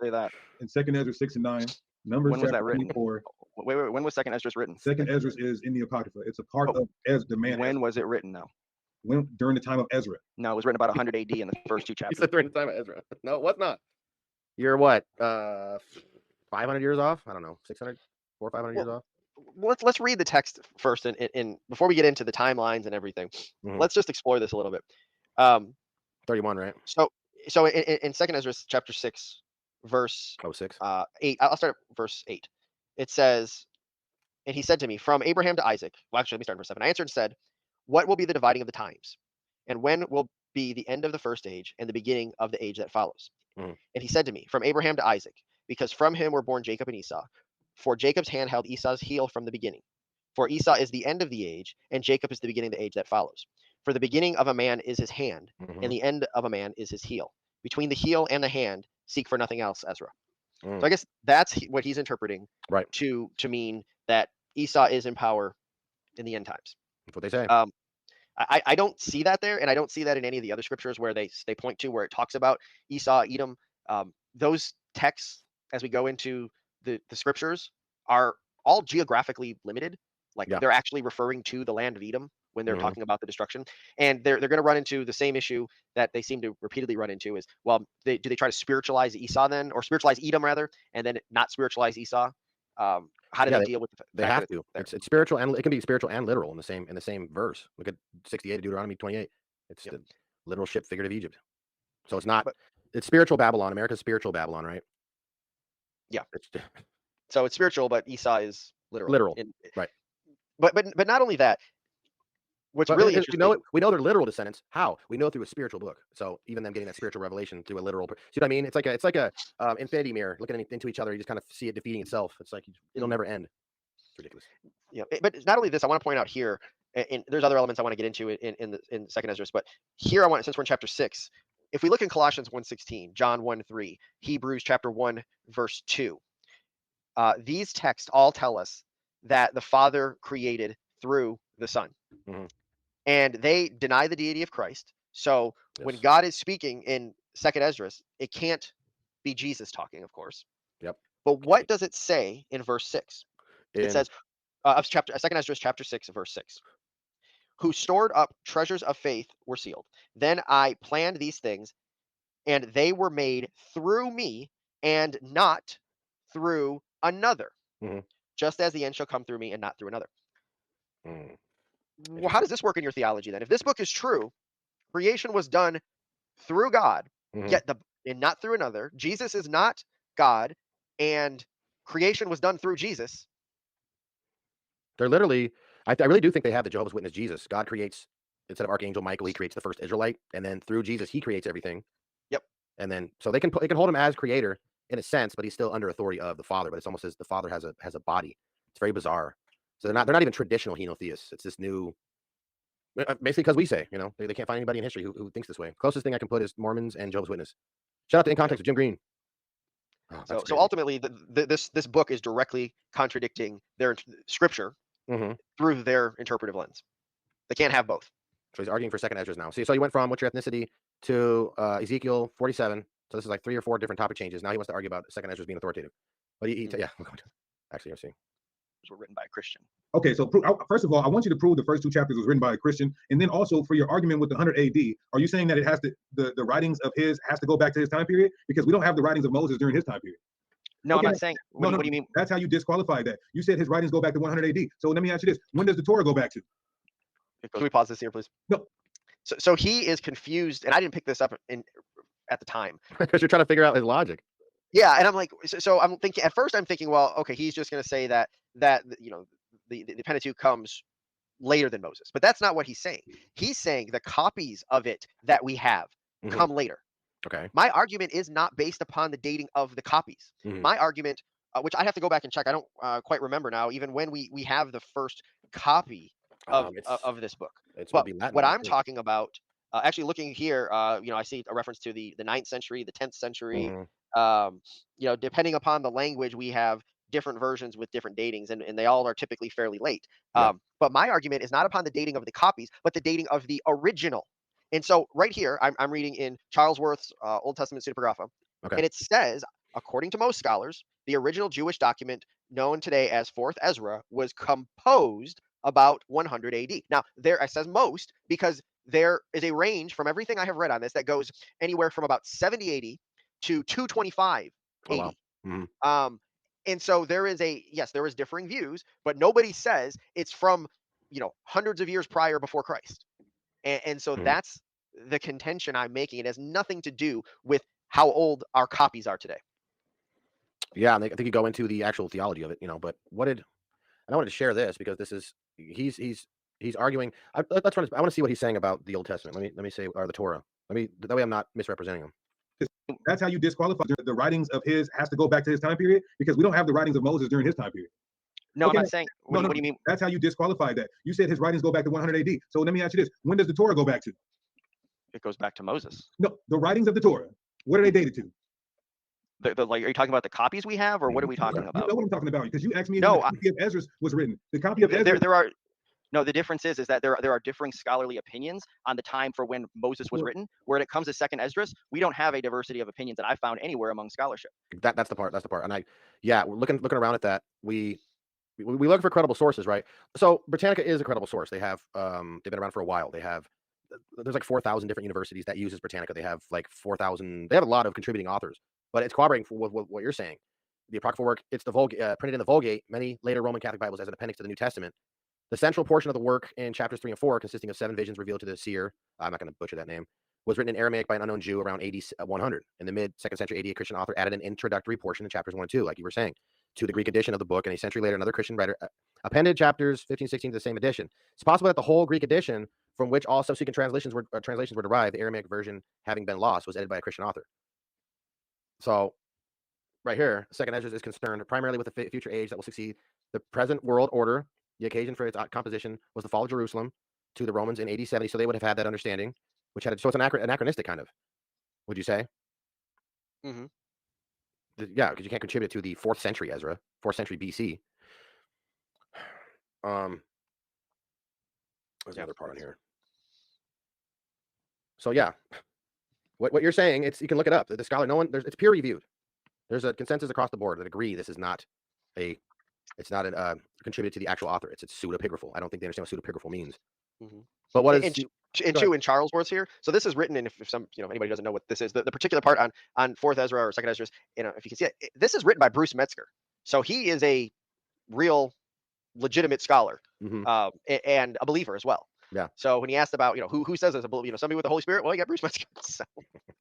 say that? In Second Esdras 6 and 9, Numbers When was chapter that written? 24. Wait. When was Second Esdras written? Second Esdras is in the Apocrypha. It's a part But of the man. when was it written, though? During the time of Ezra. No, it was written about 100 AD in the first two You chapters. said during the time of Ezra. No, it was not. You're what? 500 years off? I don't know. 600, 400, 500 years off? Let's read the text first, and before we get into the timelines and everything, let's just explore this a little bit. 31, right? So in Second Ezra chapter 6, verse 6. 8, I'll start at verse 8. It says, and he said to me, from Abraham to Isaac. Well, actually, let me start in verse 7. I answered and said, what will be the dividing of the times? And when will be the end of the first age and the beginning of the age that follows? And he said to me, from Abraham to Isaac, because from him were born Jacob and Esau. For Jacob's hand held Esau's heel from the beginning. For Esau is the end of the age, and Jacob is the beginning of the age that follows. For the beginning of a man is his hand, and the end of a man is his heel. Between the heel and the hand, seek for nothing else, Ezra. So I guess that's what he's interpreting, right, to mean that Esau is in power in the end times. That's what they say. I don't see that there, and I don't see that in any of the other scriptures where they point to where it talks about Esau, Edom. Those texts, as we go into the scriptures, are all geographically limited. Like they're actually referring to the land of Edom when they're talking about the destruction, and they're going to run into the same issue that they seem to repeatedly run into is, well, do they try to spiritualize Esau then, or spiritualize Edom rather, and then not spiritualize Esau? How do they deal with the fact they have to? It's spiritual, and it can be spiritual and literal in the same verse. Look at 68 of Deuteronomy 28. It's the literal ship figurative Egypt. So it's not. It's spiritual Babylon. America's spiritual Babylon, right? Yeah. So it's spiritual, but Esau is literal. Literal, right? But not only that. What's really interesting, we know they're literal descendants. How? We know through a spiritual book. So even them getting that spiritual revelation through a literal. See what I mean? It's like a infinity mirror looking into each other. You just kind of see it defeating itself. It's like it'll never end. It's ridiculous. Yeah, but not only this, I want to point out here, and there's other elements I want to get into in Second Esdras, but here since we're in chapter 6, if we look in Colossians 1:16, John 1:3, Hebrews chapter 1 verse 2, these texts all tell us that the Father created through the Son. And they deny the deity of Christ. So when God is speaking in Second Esdras, it can't be Jesus talking, of course. Yep. But what does it say in verse 6? It says, Second Esdras chapter 6, verse 6. Who stored up treasures of faith were sealed. Then I planned these things, and they were made through me and not through another. Just as the end shall come through me and not through another. Well, how does this work in your theology then? If this book is true, creation was done through God, yet and not through another. Jesus is not God, and creation was done through Jesus. They're literally, I really do think they have the Jehovah's Witness Jesus. God creates, instead of Archangel Michael, he creates the first Israelite, and then through Jesus, he creates everything. Yep. And then, so they can hold him as creator in a sense, but he's still under authority of the Father. But it's almost as the Father has a body. It's very bizarre. So they're not even traditional henotheists. It's this new, basically because we say, they can't find anybody in history who thinks this way. Closest thing I can put is Mormons and Jehovah's Witness. Shout out to In Context with Jim Green. So ultimately, this book is directly contradicting their scripture through their interpretive lens. They can't have both. So he's arguing for Second Esdras now. So you went from what's your ethnicity to Ezekiel 47. So this is like 3 or 4 different topic changes. Now he wants to argue about Second Esdras being authoritative. But yeah, we're going to actually you're seeing. Were written by a Christian. Okay, so first of all, I want you to prove the first 2 chapters was written by a Christian, and then also for your argument with the 100 AD, are you saying that it has to the writings of his has to go back to his time period, because we don't have the writings of Moses during his time period? No, okay. I'm not saying. What do you mean? That's how you disqualified that. You said his writings go back to 100 AD. So let me ask you this: when does the Torah go back to? Can we pause this here, please? No. So he is confused, and I didn't pick this up at the time because you're trying to figure out his logic. Yeah, and I'm like, so I'm thinking at first, I'm thinking, well, okay, he's just going to say that the Pentateuch comes later than Moses, but that's not what he's saying. He's saying the copies of it that we have come later. Okay. My argument is not based upon the dating of the copies. My argument, which I have to go back and check, I don't quite remember now, even when we have the first copy of this book. But what I'm talking about, actually looking here, I see a reference to the 9th century, the 10th century. Depending upon the language, we have different versions with different datings, and they all are typically fairly late. But my argument is not upon the dating of the copies, but the dating of the original. And so right here, I'm reading in Charles Worth's Old Testament Pseudepigrapha, and it says, according to most scholars, the original Jewish document known today as Fourth Ezra was composed about 100 AD. Now, there it says most because there is a range from everything I have read on this that goes anywhere from about 70 AD to 225 Oh wow. AD. And so there is there is differing views, but nobody says it's from hundreds of years prior before Christ. And so Mhm. that's the contention I'm making. It has nothing to do with how old our copies are today. Yeah, and I think you go into the actual theology of it, But and I wanted to share this because this is he's arguing. Let's run. I want to see what he's saying about the Old Testament. Let me say, or the Torah. That way I'm not misrepresenting him. That's how you disqualify the writings of his has to go back to his time period because we don't have the writings of Moses during his time period. No, Okay, I'm not saying. What do you mean? That's how you disqualify that. You said his writings go back to 100 AD. So let me ask you this: when does the Torah go back to? It goes back to Moses. No, the writings of the Torah. What are they dated to? Like, are you talking about the copies we have, or what are we talking You about? know what I'm talking about because you asked me if No, the copy of Esdras was written. The copy of Esdras. there are. No, the difference is that there are differing scholarly opinions on the time for when Moses was written. Where it comes to Second Esdras, we don't have a diversity of opinions that I found anywhere among scholarship. That's the part. That's the part. And we're looking around at that. We look for credible sources, right? So Britannica is a credible source. They've been around for a while. There's like 4,000 different universities that uses Britannica. They have like 4,000. They have a lot of contributing authors, but it's corroborating with what you're saying. The apocryphal work, it's the printed in the Vulgate, many later Roman Catholic Bibles as an appendix to the New Testament. The central portion of the work in chapters 3 and 4, consisting of 7 visions revealed to the seer, I'm not going to butcher that name, was written in Aramaic by an unknown Jew around AD 100. In the mid-2nd century AD, a Christian author added an introductory portion in chapters 1 and 2, like you were saying, to the Greek edition of the book, and a century later, another Christian writer appended chapters 15, 16 to the same edition. It's possible that the whole Greek edition, from which all subsequent translations were derived, the Aramaic version having been lost, was edited by a Christian author. So, right here, Second Esdras is concerned primarily with the future age that will succeed the present world order. The occasion for its composition was the fall of Jerusalem to the Romans in AD 70, so they would have had that understanding, so it's anachronistic kind of, would you say? Mm-hmm. Yeah, because you can't contribute it to the 4th century Ezra, 4th century BC. There's another part on here. So yeah, what you're saying, you can look it up. The scholar, it's peer reviewed. There's a consensus across the board that agree this is not contributed to the actual author. It's pseudepigraphal. I don't think they understand what pseudepigraphal means. Mm-hmm. But what is in Charles' words here? So this is written in, if some anybody doesn't know what this is, the particular part on Fourth Ezra or Second Ezra, if you can see it, this is written by Bruce Metzger. So he is a real legitimate scholar, and a believer as well. Yeah. So when he asked about who says this, somebody with the Holy Spirit, well, you got Bruce Metzger. So.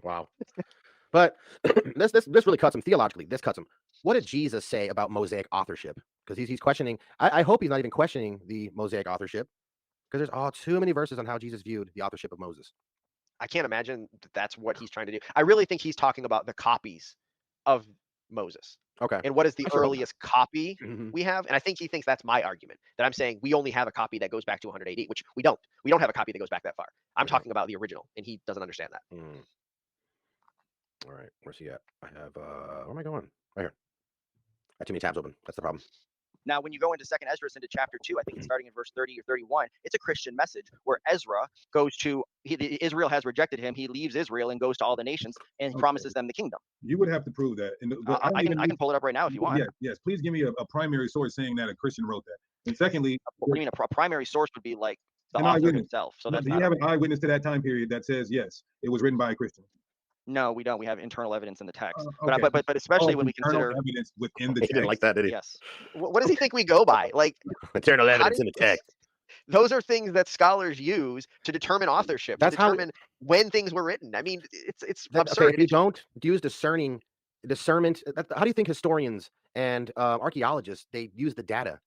Wow. But this really cuts him theologically. This cuts him. What did Jesus say about Mosaic authorship? Because he's questioning. I hope he's not even questioning the Mosaic authorship, because there's too many verses on how Jesus viewed the authorship of Moses. I can't imagine that's what he's trying to do. I really think he's talking about the copies of Moses. Okay. And what is the earliest copy we have? And I think he thinks that's my argument, that I'm saying we only have a copy that goes back to 100 AD, which we don't. We don't have a copy that goes back that far. I'm talking about the original, and he doesn't understand that. All right. Where's he at? I have, where am I going? Right here. I have too many tabs open. That's the problem. Now, when you go into Second Esdras into chapter 2, I think it's starting in verse 30 or 31, it's a Christian message where Ezra goes to, Israel has rejected him. He leaves Israel and goes to all the nations and promises them the kingdom. You would have to prove that. And I can pull it up right now if you want. Yes. Please give me a primary source saying that a Christian wrote that. And secondly, what do you mean a primary source would be like the author himself? So that's do you have an eyewitness to that time period that says yes, it was written by a Christian? No, we don't. We have internal evidence in the text, okay. but especially when we consider evidence within the text. He didn't like that, did he? Yes. What does he think we go by? Like internal evidence in the text. Those are things that scholars use to determine authorship, to determine when things were written. I mean, it's absurd. Okay, if you don't use discernment, how do you think historians and archaeologists, they use the data?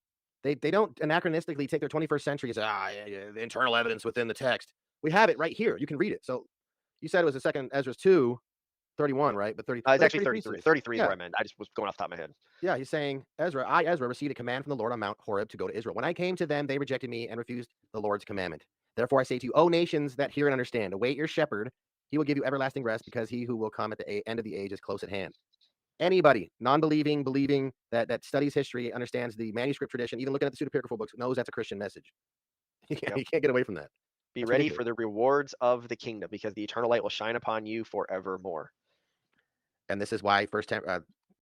They don't anachronistically take their 21st century and say, the internal evidence within the text. We have it right here. You can read it. So you said it was the Second Esdras 2, 31, right? But 30. It's actually 33. 33 is where I meant. I just was going off the top of my head. Yeah, he's saying, Ezra, received a command from the Lord on Mount Horeb to go to Israel. When I came to them, they rejected me and refused the Lord's commandment. Therefore I say to you, O nations that hear and understand, await your shepherd. He will give you everlasting rest, because he who will come at the end of the age is close at hand. Anybody, non-believing, believing, that studies history, understands the manuscript tradition, even looking at the pseudepigraphal books, knows that's a Christian message. You can't get away from that. Be ready for the rewards of the kingdom, because the eternal light will shine upon you forevermore. And this is why